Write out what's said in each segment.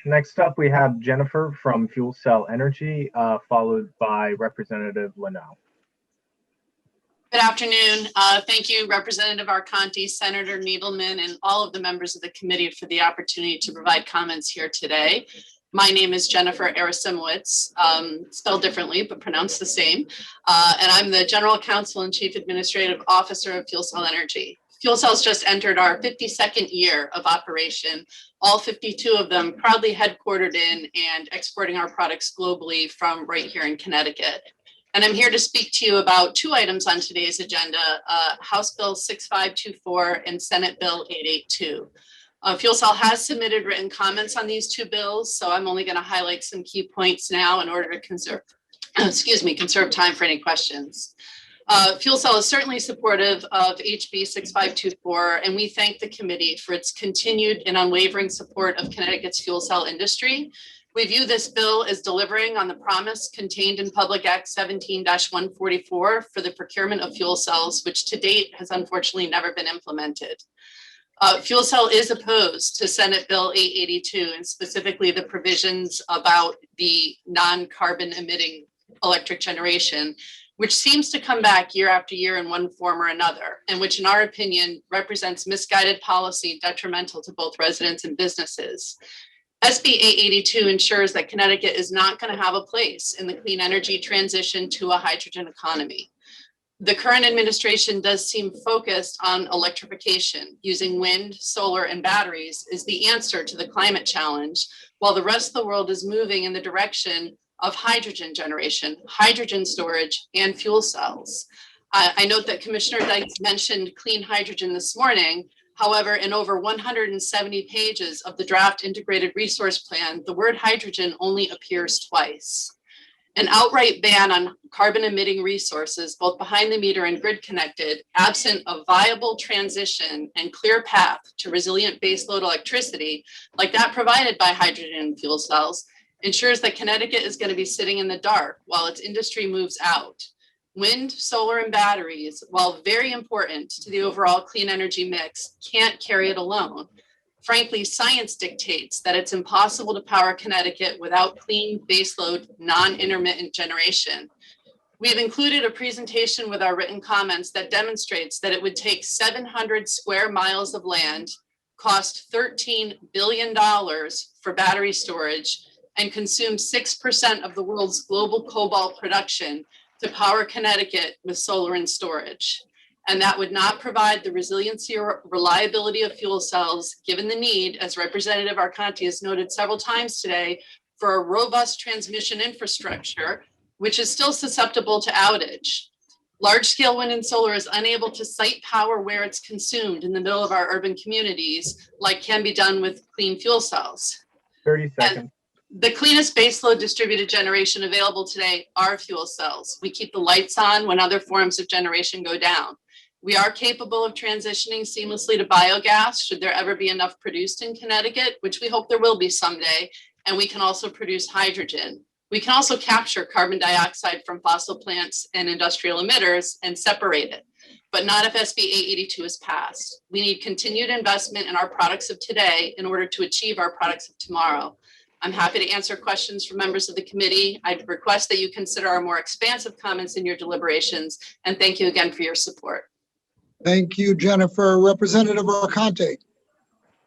Next up, we have Jennifer from Fuel Cell Energy, followed by Representative Linnell. Good afternoon. Thank you, Representative Arconti, Senator Needleman, and all of the members of the committee for the opportunity to provide comments here today. My name is Jennifer Arasimowicz, spelled differently, but pronounced the same. And I'm the General Counsel and Chief Administrative Officer of Fuel Cell Energy. Fuel Cells just entered our 52nd year of operation, all 52 of them proudly headquartered in and exporting our products globally from right here in Connecticut. And I'm here to speak to you about two items on today's agenda, House Bill 6524 and Senate Bill 882. Fuel Cell has submitted written comments on these two bills, so I'm only going to highlight some key points now in order to conserve time for any questions. Fuel Cell is certainly supportive of HB 6524, and we thank the committee for its continued and unwavering support of Connecticut's fuel cell industry. We view this bill as delivering on the promise contained in Public Act 17-144 for the procurement of fuel cells, which to date has unfortunately never been implemented. Fuel Cell is opposed to Senate Bill 882, and specifically the provisions about the non-carbon emitting electric generation, which seems to come back year after year in one form or another, and which in our opinion represents misguided policy detrimental to both residents and businesses. SB 882 ensures that Connecticut is not going to have a place in the clean energy transition to a hydrogen economy. The current administration does seem focused on electrification, using wind, solar, and batteries is the answer to the climate challenge, while the rest of the world is moving in the direction of hydrogen generation, hydrogen storage, and fuel cells. I note that Commissioner Dykes mentioned clean hydrogen this morning. However, in over 170 pages of the draft integrated resource plan, the word hydrogen only appears twice. An outright ban on carbon emitting resources, both behind the meter and grid connected, absent a viable transition and clear path to resilient baseload electricity, like that provided by hydrogen fuel cells, ensures that Connecticut is going to be sitting in the dark while its industry moves out. Wind, solar, and batteries, while very important to the overall clean energy mix, can't carry it alone. Frankly, science dictates that it's impossible to power Connecticut without clean baseload, non-intermittent generation. We have included a presentation with our written comments that demonstrates that it would take 700 square miles of land, cost $13 billion for battery storage, and consume 6% of the world's global cobalt production to power Connecticut with solar and storage. And that would not provide the resiliency or reliability of fuel cells, given the need, as Representative Arconti has noted several times today, for a robust transmission infrastructure, which is still susceptible to outage. Large-scale wind and solar is unable to site power where it's consumed in the middle of our urban communities, like can be done with clean fuel cells. 30 seconds. And the cleanest baseload distributed generation available today are fuel cells. We keep the lights on when other forms of generation go down. We are capable of transitioning seamlessly to biogas should there ever be enough produced in Connecticut, which we hope there will be someday. And we can also produce hydrogen. We can also capture carbon dioxide from fossil plants and industrial emitters and separate it, but not if SB 882 is passed. We need continued investment in our products of today in order to achieve our products of tomorrow. I'm happy to answer questions from members of the committee. I'd request that you consider our more expansive comments in your deliberations, and thank you again for your support. Thank you, Jennifer. Representative Arconti.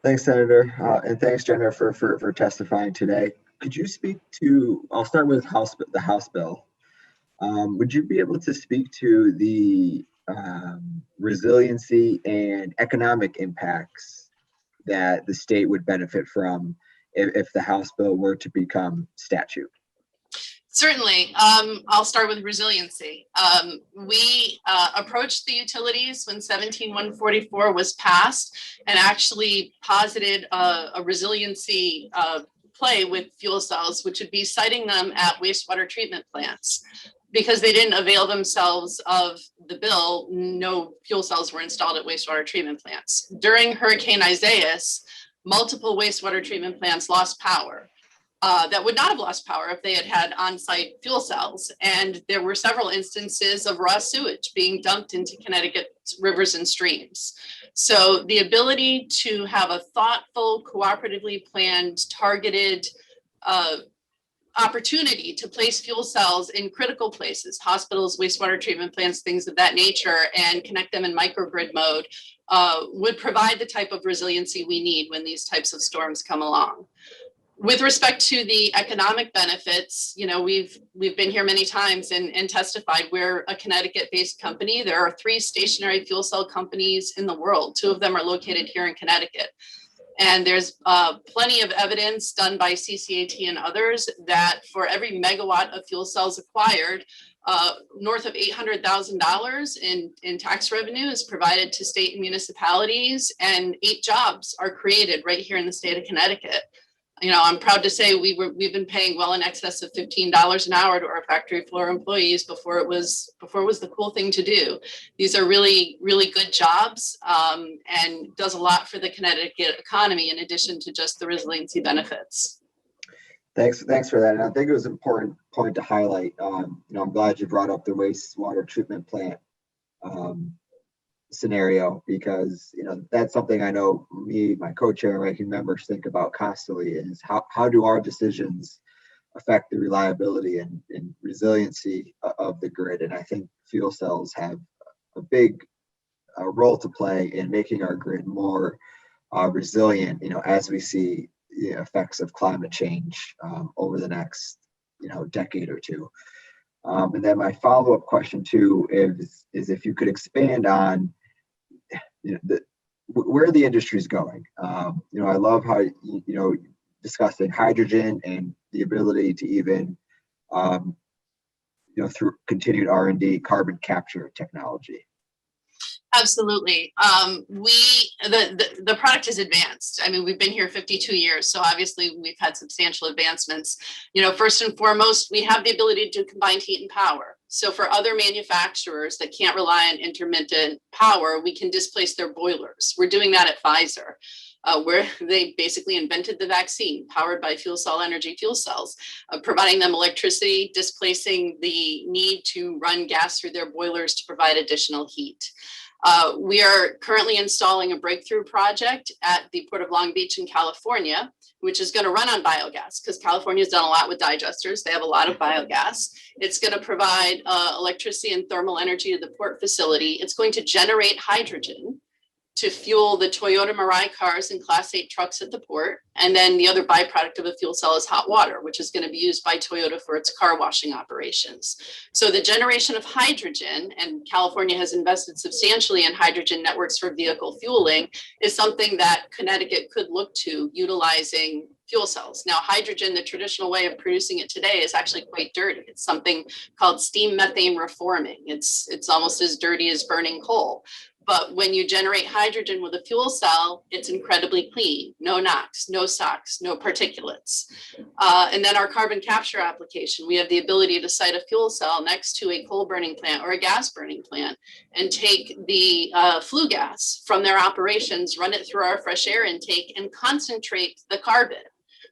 Thanks, Senator, and thanks, Jennifer, for testifying today. Could you speak to, I'll start with the House bill. Would you be able to speak to the resiliency and economic impacts that the state would benefit from if the House bill were to become statute? Certainly. I'll start with resiliency. We approached the utilities when 17-144 was passed and actually posited a resiliency play with fuel cells, which would be siting them at wastewater treatment plants. Because they didn't avail themselves of the bill, no fuel cells were installed at wastewater treatment plants. During Hurricane Isaias, multiple wastewater treatment plants lost power. that would not have lost power if they had had on-site fuel cells. And there were several instances of raw sewage being dumped into Connecticut's rivers and streams. So the ability to have a thoughtful, cooperatively planned, targeted opportunity to place fuel cells in critical places, hospitals, wastewater treatment plants, things of that nature, and connect them in microgrid mode would provide the type of resiliency we need when these types of storms come along. With respect to the economic benefits, you know, we've been here many times and testified. We're a Connecticut-based company. There are 3 stationary fuel cell companies in the world. 2 of them are located here in Connecticut. And there's plenty of evidence done by CGA E&T and others that for every megawatt of fuel cells acquired, north of $800,000 in tax revenue is provided to state and municipalities, and 8 jobs are created right here in the state of Connecticut. You know, I'm proud to say we've been paying well in excess of $15 an hour to our factory floor employees before it was the cool thing to do. These are really, really good jobs and does a lot for the Connecticut economy in addition to just the resiliency benefits. Thanks for that. And I think it was an important point to highlight. You know, I'm glad you brought up the wastewater treatment plant scenario, because you know that's something I know me, my co-chair and ranking members think about constantly, is how do our decisions affect the reliability and resiliency of the grid. And I think fuel cells have a big role to play in making our grid more resilient, you know, as we see the effects of climate change over the next, you know, decade or 2. And then my follow-up question too is if you could expand on, you know, where the industry is going. You know, I love how you know discussing hydrogen and the ability to even you know, through continued R&D, carbon capture technology. Absolutely. The product is advanced. I mean, we've been here 52 years, so obviously we've had substantial advancements. You know, first and foremost, we have the ability to combine heat and power. So for other manufacturers that can't rely on intermittent power, we can displace their boilers. We're doing that at Pfizer, where they basically invented the vaccine powered by fuel cell energy fuel cells, providing them electricity, displacing the need to run gas through their boilers to provide additional heat. We are currently installing a breakthrough project at the Port of Long Beach in California, which is going to run on biogas, because California has done a lot with digesters. They have a lot of biogas. It's going to provide electricity and thermal energy to the port facility. It's going to generate hydrogen to fuel the Toyota Mirai cars and Class 8 trucks at the port. And then the other byproduct of a fuel cell is hot water, which is going to be used by Toyota for its car washing operations. So the generation of hydrogen, and California has invested substantially in hydrogen networks for vehicle fueling, is something that Connecticut could look to utilizing fuel cells. Now, hydrogen, the traditional way of producing it today, is actually quite dirty. It's something called steam methane reforming. It's almost as dirty as burning coal. But when you generate hydrogen with a fuel cell, it's incredibly clean. No NOx, no SOx, no particulates. And then our carbon capture application, we have the ability to site a fuel cell next to a coal burning plant or a gas burning plant and take the flue gas from their operations, run it through our fresh air intake, and concentrate the carbon.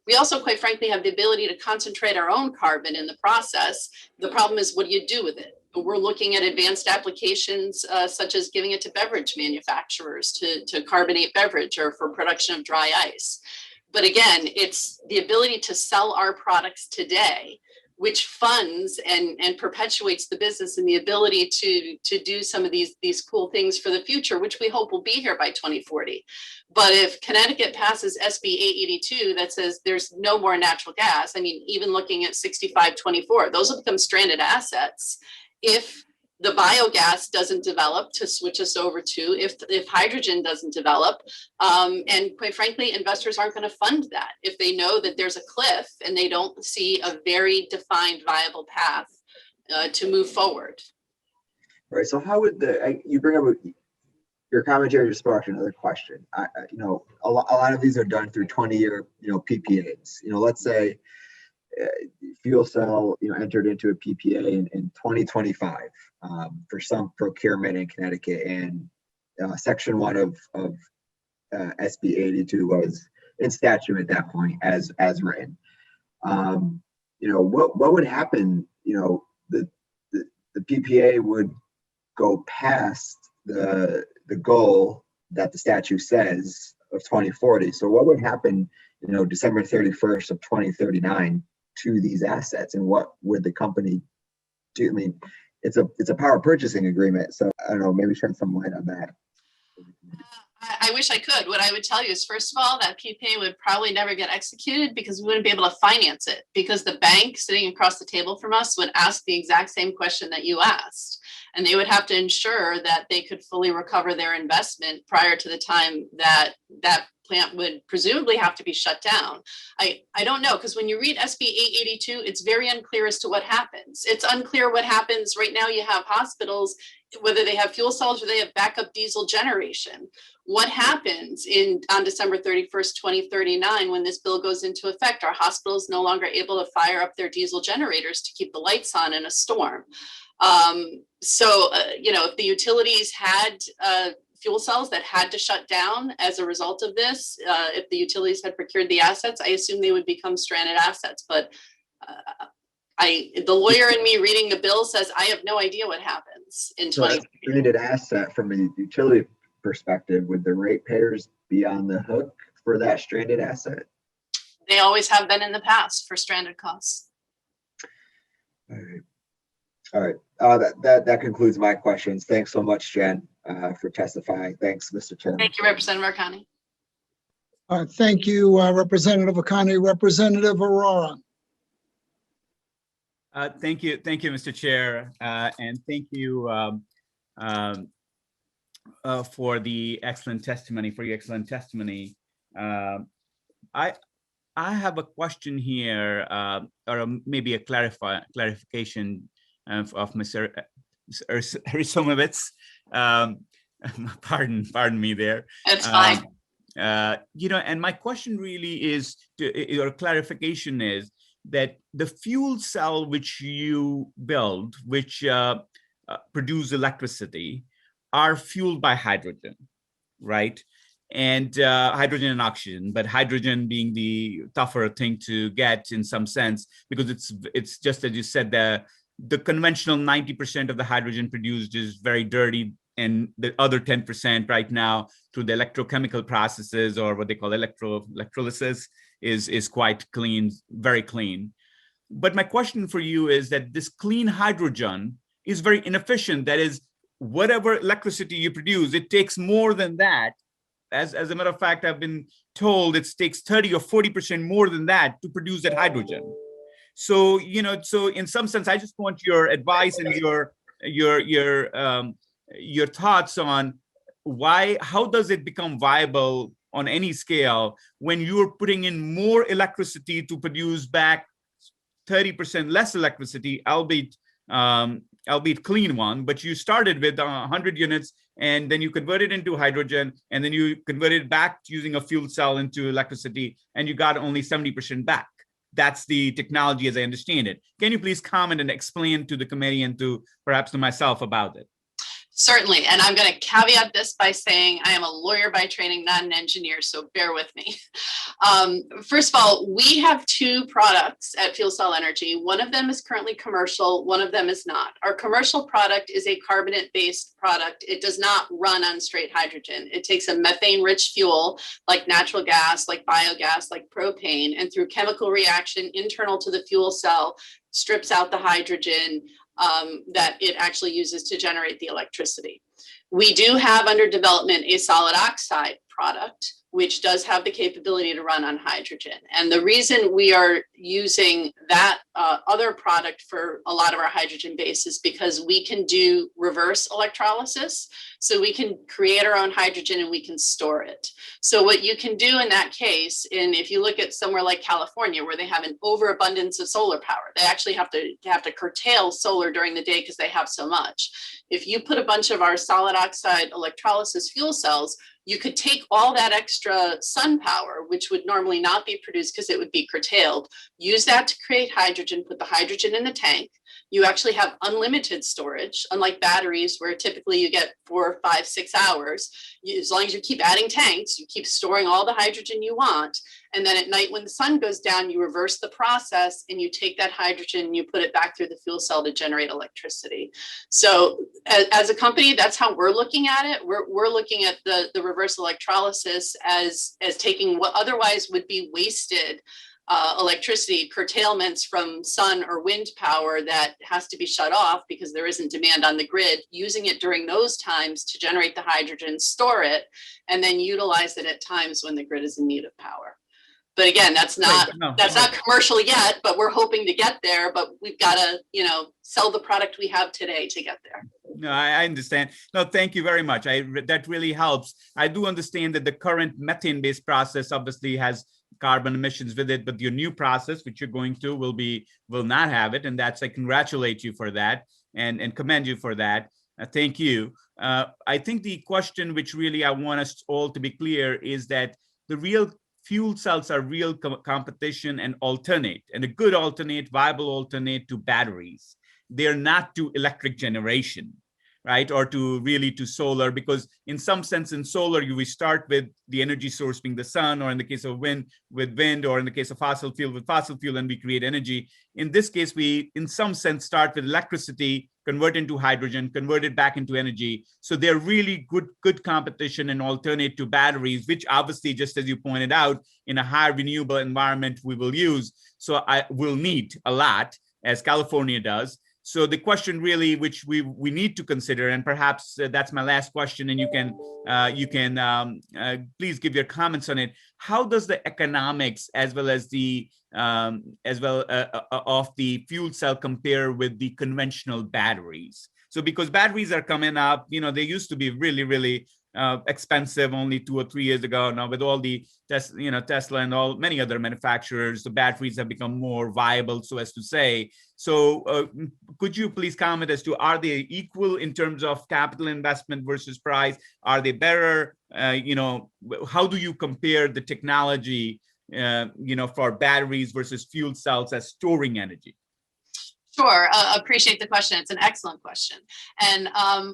We also, quite frankly, have the ability to concentrate our own carbon in the process. The problem is, what do you do with it? We're looking at advanced applications such as giving it to beverage manufacturers to carbonate beverage or for production of dry ice. But again, it's the ability to sell our products today, which funds and perpetuates the business, and the ability to do some of these cool things for the future, which we hope will be here by 2040. But if Connecticut passes SB 882 that says there's no more natural gas, I mean, even looking at 6524, those will become stranded assets. If the biogas doesn't develop to switch us over to, if hydrogen doesn't develop, and quite frankly, investors aren't going to fund that if they know that there's a cliff and they don't see a very defined, viable path to move forward. Right. So how would you bring up your commentary just sparked another question. You know, a lot of these are done through 20-year, you know, PPAs. You know, let's say fuel cell, you know, entered into a PPA in 2025 for some procurement in Connecticut, and Section 1 of SB 82 was in statute at that point as written. What would happen? The PPA would go past the goal that the statute says of 2040. So what would happen, December 31st of 2039 to these assets, and what would the company do? I mean, it's a power purchasing agreement. So I don't know, maybe shed some light on that. I wish I could. What I would tell you is, first of all, that PPA would probably never get executed because we wouldn't be able to finance it, because the bank sitting across the table from us would ask the exact same question that you asked. And they would have to ensure that they could fully recover their investment prior to the time that that plant would presumably have to be shut down. I don't know, because when you read SB 882, it's very unclear as to what happens. It's unclear what happens. Right now you have hospitals, whether they have fuel cells or they have backup diesel generation. What happens on December 31st, 2039, when this bill goes into effect? Are hospitals no longer able to fire up their diesel generators to keep the lights on in a storm? If the utilities had fuel cells that had to shut down as a result of this, if the utilities had procured the assets, I assume they would become stranded assets. But the lawyer in me reading the bill says I have no idea what happens in 20. Stranded asset from a utility perspective, would the ratepayers be on the hook for that stranded asset? They always have been in the past for stranded costs. All right. That concludes my questions. Thanks so much, Jen, for testifying. Thanks, Mr. Chairman. Thank you, Representative Arcani. Thank you, Representative Akani. Representative Aurora. Thank you, Mr. Chair, and thank you for the excellent testimony. I have a question here, or maybe a clarification of Mr. Arasimowicz. Pardon me there. That's fine. And my question really is, your clarification is that the fuel cell which you build, which produce electricity, are fueled by hydrogen, right? And hydrogen and oxygen, but hydrogen being the tougher thing to get in some sense, because it's just as you said, the conventional 90% of the hydrogen produced is very dirty, and the other 10% right now through the electrochemical processes, or what they call electrolysis, is quite clean, very clean. But my question for you is that this clean hydrogen is very inefficient. That is, whatever electricity you produce, it takes more than that. As a matter of fact, I've been told it takes 30 or 40% more than that to produce that hydrogen. So, so in some sense, I just want your advice and your thoughts on how does it become viable on any scale when you're putting in more electricity to produce back 30% less electricity, albeit clean one, but you started with 100 units and then you convert it into hydrogen, and then you convert it back using a fuel cell into electricity, and you got only 70% back. That's the technology as I understand it. Can you please comment and explain to the committee and perhaps to myself about it? Certainly, and I'm going to caveat this by saying I am a lawyer by training, not an engineer, so bear with me. First of all, we have two products at Fuel Cell Energy. One of them is currently commercial, one of them is not. Our commercial product is a carbonate-based product. It does not run on straight hydrogen. It takes a methane-rich fuel like natural gas, like biogas, like propane, and through chemical reaction internal to the fuel cell, strips out the hydrogen that it actually uses to generate the electricity. We do have under development a solid oxide product, which does have the capability to run on hydrogen. And the reason we are using that other product for a lot of our hydrogen base is because we can do reverse electrolysis. So we can create our own hydrogen and we can store it. So what you can do in that case, and if you look at somewhere like California, where they have an overabundance of solar power, they actually have to curtail solar during the day because they have so much. If you put a bunch of our solid oxide electrolysis fuel cells, you could take all that extra sun power, which would normally not be produced because it would be curtailed, use that to create hydrogen, put the hydrogen in the tank. You actually have unlimited storage, unlike batteries where typically you get 4, 5, 6 hours. As long as you keep adding tanks, you keep storing all the hydrogen you want. And then at night when the sun goes down, you reverse the process and you take that hydrogen and you put it back through the fuel cell to generate electricity. So as a company, that's how we're looking at it. We're looking at the reverse electrolysis as taking what otherwise would be wasted electricity curtailments from sun or wind power that has to be shut off because there isn't demand on the grid, using it during those times to generate the hydrogen, store it, and then utilize it at times when the grid is in need of power. But again, that's not commercial yet, but we're hoping to get there, but we've got to, sell the product we have today to get there. No, I understand. No, thank you very much. That really helps. I do understand that the current methane-based process obviously has carbon emissions with it, but your new process, which you're going to, will not have it, and I congratulate you for that and commend you for that. Thank you. I think the question which really I want us all to be clear is that the real fuel cells are real competition and alternate, and a good alternate, viable alternate to batteries. They're not to electric generation, right? Or to solar, because in some sense in solar, we start with the energy source being the sun, or in the case of wind, with wind, or in the case of fossil fuel, with fossil fuel, and we create energy. In this case, we, in some sense, start with electricity, convert into hydrogen, convert it back into energy. So they're really good competition and alternate to batteries, which obviously, just as you pointed out, in a high renewable environment, we will use. So I will need a lot, as California does. So the question really, which we need to consider, and perhaps that's my last question, and you can please give your comments on it. How does the economics as well as the of the fuel cell compare with the conventional batteries? So because batteries are coming up, they used to be really, really expensive only 2 or 3 years ago. Now with all the Tesla and many other manufacturers, the batteries have become more viable, so as to say. So could you please comment as to, are they equal in terms of capital investment versus price? Are they better? How do you compare the technology, for batteries versus fuel cells as storing energy? Sure, appreciate the question. It's an excellent question. And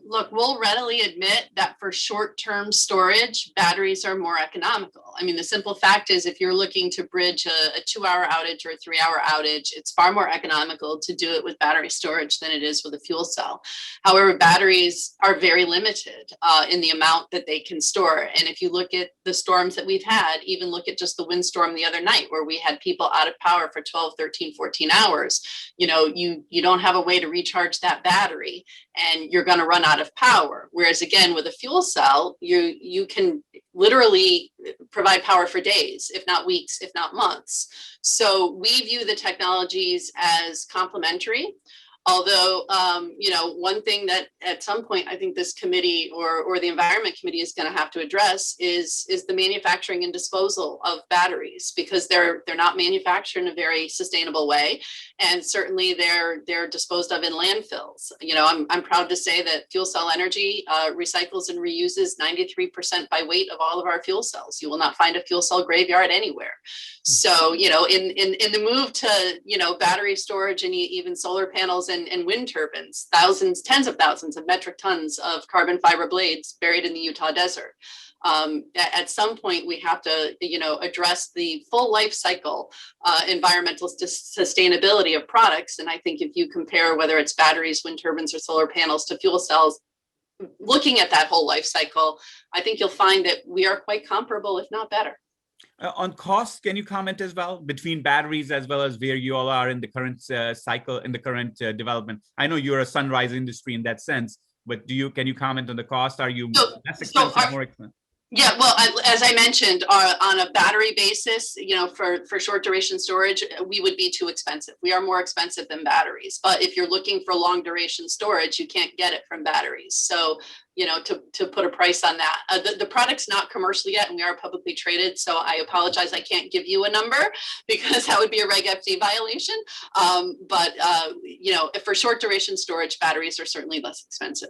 look, we'll readily admit that for short-term storage, batteries are more economical. I mean, the simple fact is, if you're looking to bridge a 2-hour outage or a 3-hour outage, it's far more economical to do it with battery storage than it is with a fuel cell. However, batteries are very limited in the amount that they can store. And if you look at the storms that we've had, even look at just the windstorm the other night, where we had people out of power for 12, 13, 14 hours, you don't have a way to recharge that battery, and you're going to run out of power. Whereas again, with a fuel cell, you can literally provide power for days, if not weeks, if not months. So we view the technologies as complementary. Although, one thing that at some point I think this committee or the Environment Committee is going to have to address is the manufacturing and disposal of batteries, because they're not manufactured in a very sustainable way, and certainly they're disposed of in landfills. I'm proud to say that Fuel Cell Energy recycles and reuses 93% by weight of all of our fuel cells. You will not find a fuel cell graveyard anywhere. So, in the move to battery storage and even solar panels and wind turbines, tens of thousands of metric tons of carbon fiber blades buried in the Utah desert. At some point, we have to, address the full life cycle environmental sustainability of products. And I think if you compare whether it's batteries, wind turbines, or solar panels to fuel cells, looking at that whole life cycle, I think you'll find that we are quite comparable, if not better. On costs, can you comment as well between batteries as well as where you all are in the current cycle, in the current development? I know you're a sunrise industry in that sense, but can you comment on the cost? Are you less expensive, more expensive? Yeah, well, as I mentioned, on a battery basis, for short duration storage, we would be too expensive. We are more expensive than batteries. But if you're looking for long duration storage, you can't get it from batteries. So, to put a price on that, the product's not commercial yet, and we are publicly traded. So I apologize, I can't give you a number because that would be a Reg FD violation. But for short duration storage, batteries are certainly less expensive.